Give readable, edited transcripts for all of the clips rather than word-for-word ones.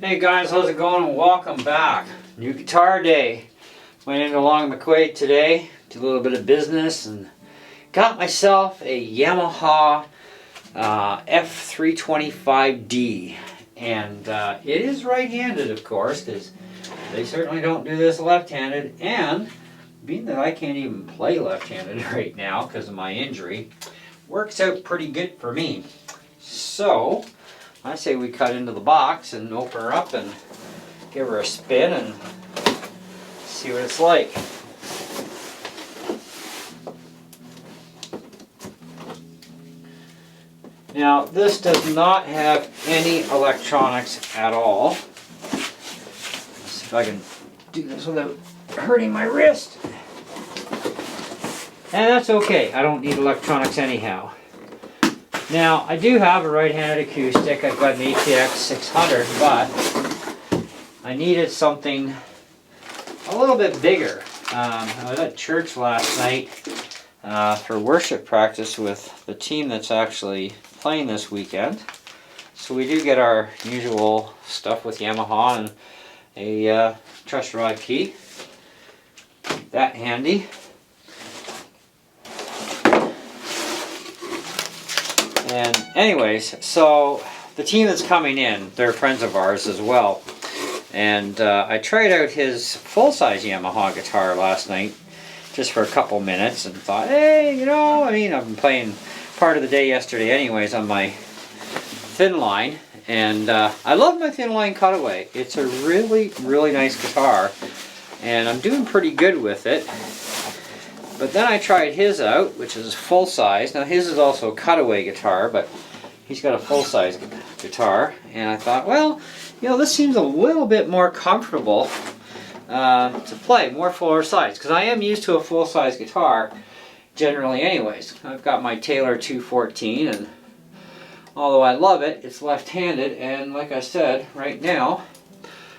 Hey guys, how's it going? Welcome back. New guitar day. Went in along McQuaid today, did a little bit of business, and got myself a Yamaha F325D. And it is right-handed, of course, because they certainly don't do this left-handed. And being that I can't even play left-handed right now because of my injury, works out pretty good for me. So I say we cut into the box and open her up and give her a spin and see what it's like. Now, this does not have any electronics at all. Let's see if I can do this without hurting my wrist. And that's okay, I don't need electronics anyhow. Now, I do have a right-handed acoustic. I've got an ATX 600, but I needed something a little bit bigger. I was at church last night for worship practice with the team that's actually playing this weekend. So we do get our usual stuff with Yamaha and a truss rod key. Keep that handy. And anyways, so the team that's coming in, they're friends of ours as well. And I tried out his full-size Yamaha guitar last night, just for a couple minutes, and thought, hey, you know, I mean, I've been playing part of the day yesterday anyways on my thin line. And I love my thin line cutaway. It's a really, really nice guitar. And I'm doing pretty good with it. But then I tried his out, which is full size. Now his is also a cutaway guitar, but he's got a full size guitar. And I thought, well, you know, this seems a little bit more comfortable to play, more fuller size. Because I am used to a full size guitar, generally anyways. I've got my Taylor 214, and although I love it, it's left-handed. And like I said, right now,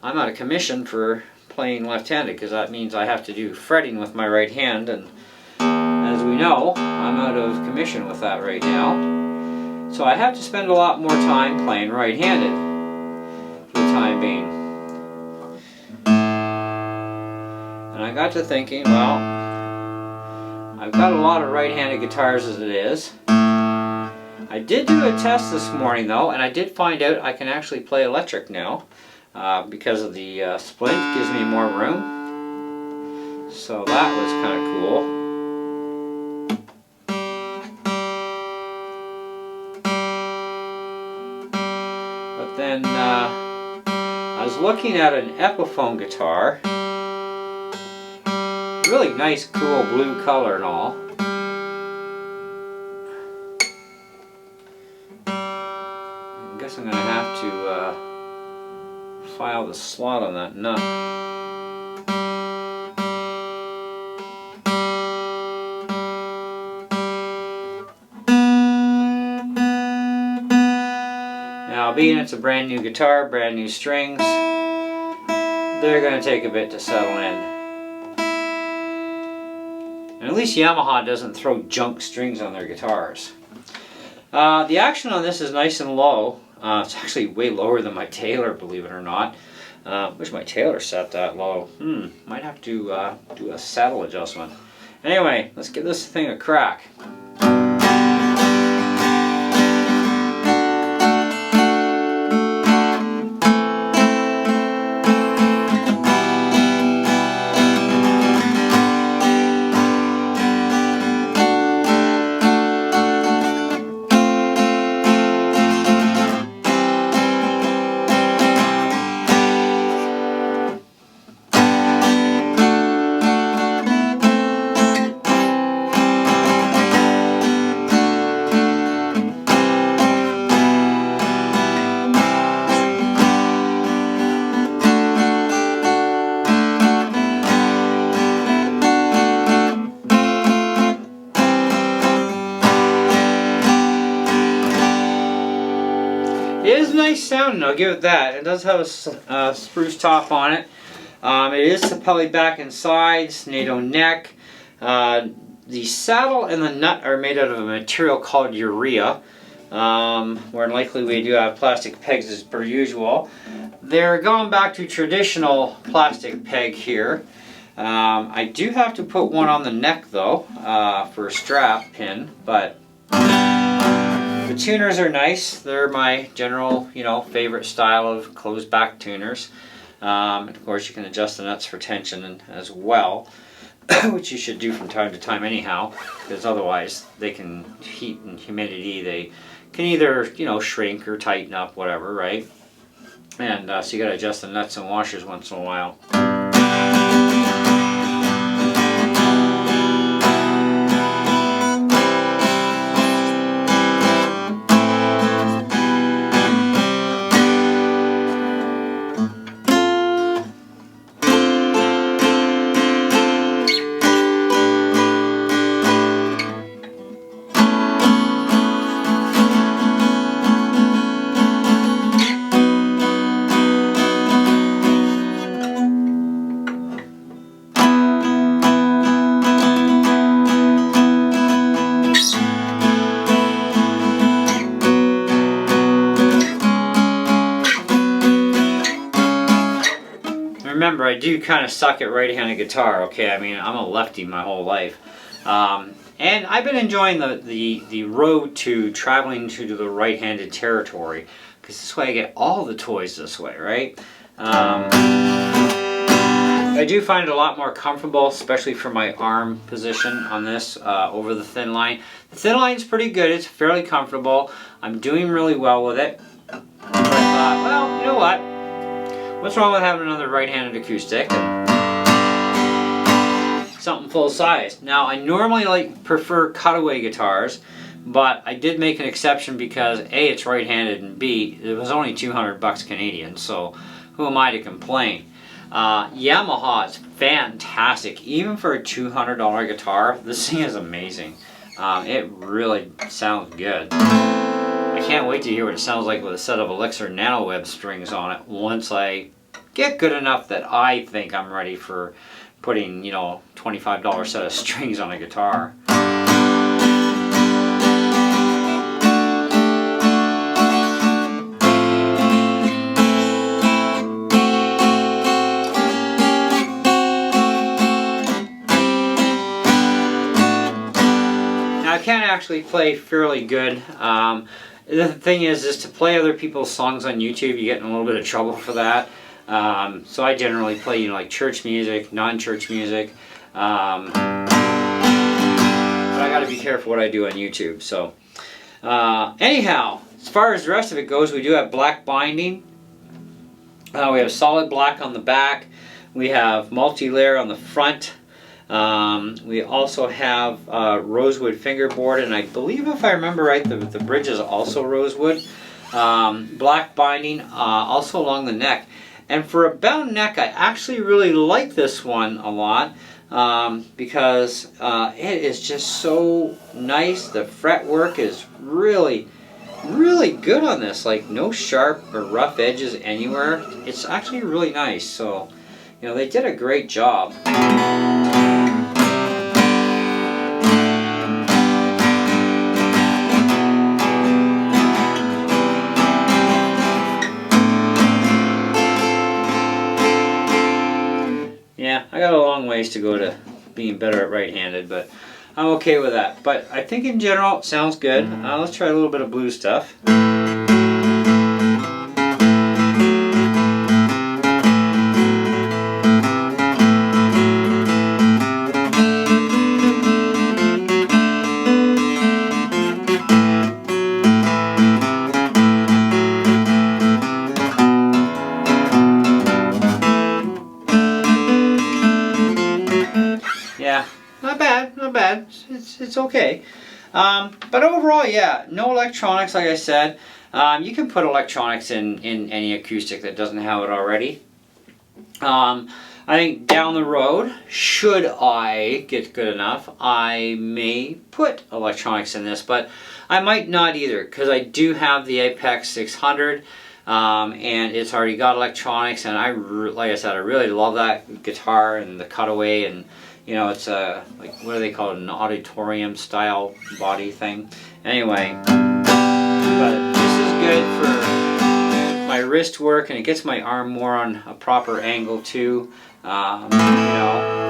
I'm out of commission for playing left-handed, because that means I have to do fretting with my right hand, and as we know, I'm out of commission with that right now. So I have to spend a lot more time playing right-handed for the time being. And I got to thinking, well, I've got a lot of right-handed guitars as it is. I did do a test this morning though, and I did find out I can actually play electric now. Because of the splint, gives me more room. So that was kind of cool. But then I was looking at an Epiphone guitar. Really nice, cool blue color and all. I guess I'm going to have to file the slot on that nut. Now, being it's a brand new guitar, brand new strings, they're going to take a bit to settle in. And at least Yamaha doesn't throw junk strings on their guitars. The action on this is nice and low. It's actually way lower than my Taylor, believe it or not. Wish my Taylor set that low. Might have to do a saddle adjustment. Anyway, let's give this thing a crack. It is nice sounding, I'll give it that. It does have a spruce top on it. It is Sapele back and sides, Nato neck. The saddle and the nut are made out of a material called Urea. More than likely we do have plastic pegs as per usual. They're going back to traditional plastic peg here. I do have to put one on the neck though, for a strap pin, but the tuners are nice. They're my general, favorite style of closed back tuners. And of course you can adjust the nuts for tension as well, which you should do from time to time anyhow, because otherwise they can, heat and humidity, they can either, shrink or tighten up, whatever, right? And so you got to adjust the nuts and washers once in a while. Remember, I do kind of suck at right-handed guitar, okay? I mean, I'm a lefty my whole life. And I've been enjoying the road to traveling to the right-handed territory, because this way I get all the toys this way, right? I do find it a lot more comfortable, especially for my arm position on this, over the thin line. The thin line's pretty good, it's fairly comfortable. I'm doing really well with it. But I thought, well, you know what? What's wrong with having another right-handed acoustic? Something full size. Now, I normally prefer cutaway guitars, but I did make an exception because A, it's right-handed, and B, it was only 200 bucks Canadian, so who am I to complain? Yamaha is fantastic. Even for a $200 guitar, this thing is amazing. It really sounds good. I can't wait to hear what it sounds like with a set of Elixir NanoWeb strings on it once I get good enough that I think I'm ready for putting, $25 set of strings on a guitar. Now I can actually play fairly good. The thing is to play other people's songs on YouTube, you get in a little bit of trouble for that. So I generally play, like church music, non-church music. But I gotta be careful what I do on YouTube. So, anyhow, as far as the rest of it goes, we do have black binding. We have solid black on the back. We have multi-layer on the front. We also have Rosewood fingerboard, and I believe, if I remember right, the bridge is also Rosewood. Black binding also along the neck. And for a bound neck, I actually really like this one a lot because it is just so nice. The fretwork is really good on this. Like no sharp or rough edges anywhere. It's actually really nice. So, they did a great job. Yeah, I got a long ways to go to being better at right-handed, but I'm okay with that. But I think in general it sounds good. Let's try a little bit of blues stuff. Yeah, not bad, not bad. It's okay. But overall, yeah, no electronics, like I said. You can put electronics in any acoustic that doesn't have it already. I think down the road, should I get good enough, I may put electronics in this, but I might not either, because I do have the Apex 600, and it's already got electronics, and like I said, I really love that guitar and the cutaway, and it's a, like, what do they call it, an auditorium style body thing. Anyway, But this is good for my wrist work, and it gets my arm more on a proper angle too. You know.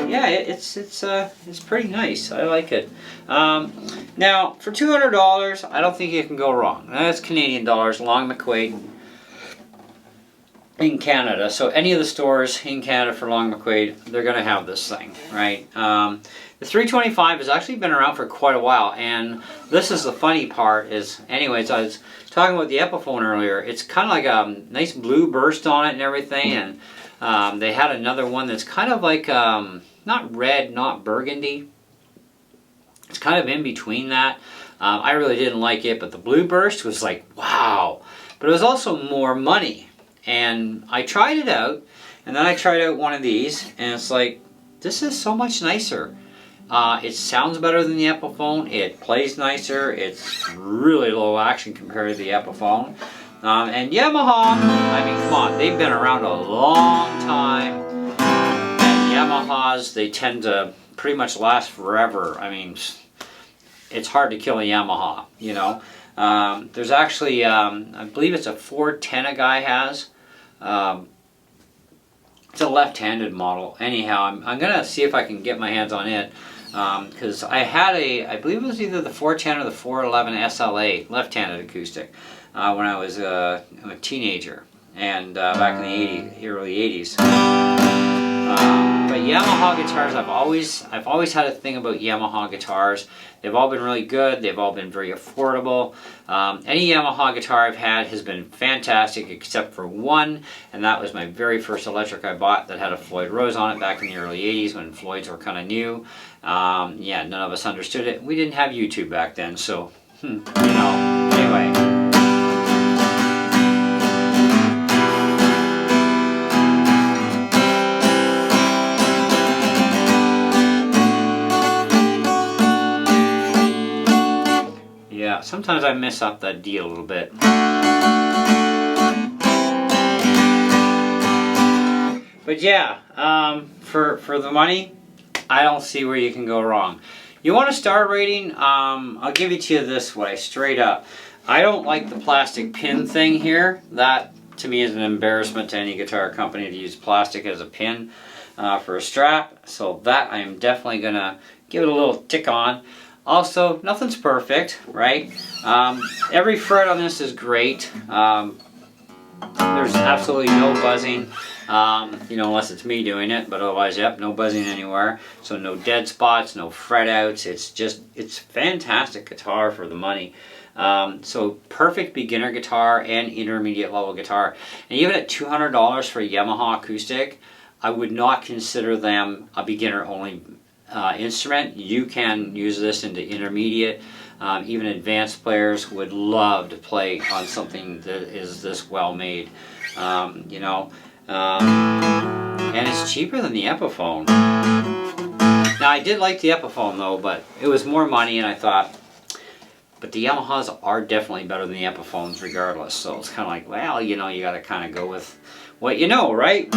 Yeah, it's pretty nice. I like it. Now for $200, I don't think you can go wrong. That's Canadian dollars, Long McQuaid in Canada. So any of the stores in Canada for Long McQuaid, they're going to have this thing, right? The 325 has actually been around for quite a while, and this is the funny part is, anyways, I was talking about the Epiphone earlier. It's kind of like a nice blue burst on it and everything, and they had another one that's kind of like, not red, not burgundy. It's kind of in between that. I really didn't like it, but the blue burst was like, wow. But it was also more money. And I tried it out, and then I tried out one of these, and it's like, this is so much nicer. It sounds better than the Epiphone. It plays nicer. It's really low action compared to the Epiphone. And Yamaha, I mean, come on, they've been around a long time. And Yamahas, they tend to pretty much last forever. I mean, it's hard to kill a Yamaha, you know. There's actually, I believe it's a 410 a guy has. It's a left-handed model. Anyhow, I'm going to see if I can get my hands on it. Because I had I believe it was either the 410 or the 411 SLA, left-handed acoustic, when I was a teenager, and back in the early 80s. But Yamaha guitars, I've always had a thing about Yamaha guitars. They've all been really good. They've all been very affordable. Any Yamaha guitar I've had has been fantastic, except for one, and that was my very first electric I bought that had a Floyd Rose on it back in the early 80s when Floyds were kind of new. Yeah, none of us understood it. We didn't have YouTube back then, so, you know, anyway. Yeah, sometimes I mess up that D a little bit. But yeah, for the money, I don't see where you can go wrong. You want a star rating? I'll give it to you this way, straight up. I don't like the plastic pin thing here. That, to me, is an embarrassment to any guitar company to use plastic as a pin for a strap. So that I am definitely going to give it a little tick on. Also, nothing's perfect, right? Every fret on this is great. There's absolutely no buzzing, you know, unless it's me doing it, but otherwise, yep, no buzzing anywhere. So no dead spots, no fret outs. It's fantastic guitar for the money. So perfect beginner guitar and intermediate level guitar. And even at $200 for a Yamaha acoustic, I would not consider them a beginner only instrument. You can use this into intermediate. Even advanced players would love to play on something that is this well made, you know. And it's cheaper than the Epiphone. Now I did like the Epiphone though, but it was more money, and I thought, but the Yamahas are definitely better than the Epiphones regardless. So it's kind of like, well, you know, you got to kind of go with what you know, right?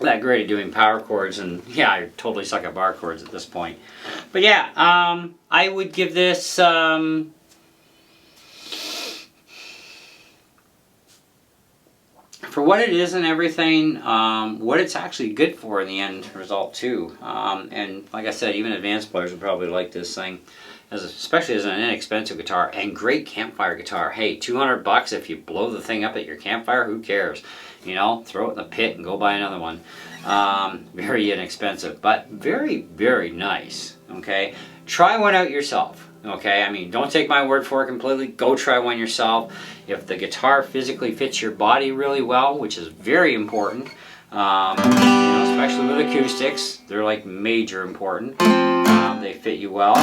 That great at doing power chords, and yeah, I totally suck at bar chords at this point. But yeah, I would give this for what it is and everything, what it's actually good for in the end result too. And like I said, even advanced players would probably like this thing, especially as an inexpensive guitar and great campfire guitar. Hey, $200 if you blow the thing up at your campfire, who cares? You know, throw it in the pit and go buy another one. Very inexpensive, but very, very nice. Okay, try one out yourself. Okay, I mean, don't take my word for it completely. Go try one yourself. If the guitar physically fits your body really well, which is very important, you know, especially with acoustics, they're like major important. They fit you well.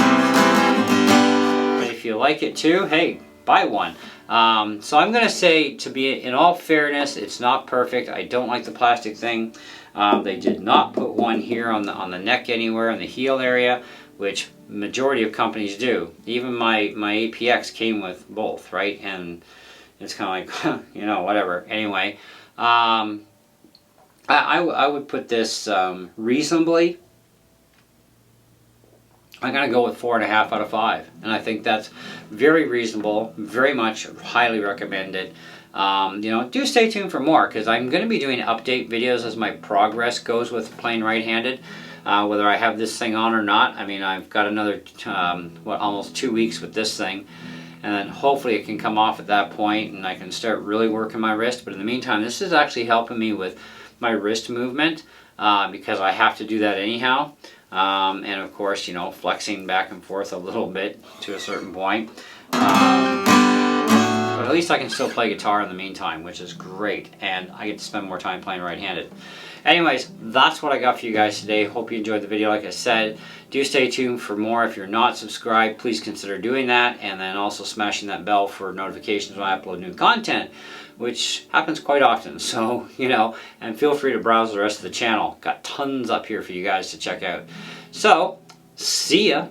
But if you like it too, hey, buy one. So I'm going to say, to be in all fairness, it's not perfect. I don't like the plastic thing. They did not put one here on the neck anywhere, in the heel area, which majority of companies do. Even my APX came with both, right? And it's kind of like, you know, whatever. Anyway, I would put this reasonably. I'm going to go with 4.5 out of 5. And I think that's very reasonable, very much highly recommended. You know, do stay tuned for more, because I'm going to be doing update videos as my progress goes with playing right-handed. Whether I have this thing on or not. I mean, I've got another, almost 2 weeks with this thing. And then hopefully it can come off at that point and I can start really working my wrist. But in the meantime, this is actually helping me with my wrist movement, because I have to do that anyhow. And of course, you know, flexing back and forth a little bit to a certain point. But at least I can still play guitar in the meantime, which is great. And I get to spend more time playing right-handed. Anyways, that's what I got for you guys today. Hope you enjoyed the video. Like I said, do stay tuned for more. If you're not subscribed, please consider doing that. And then also smashing that bell for notifications when I upload new content, which happens quite often. So, you know, and feel free to browse the rest of the channel. Got tons up here for you guys to check out. So, see ya.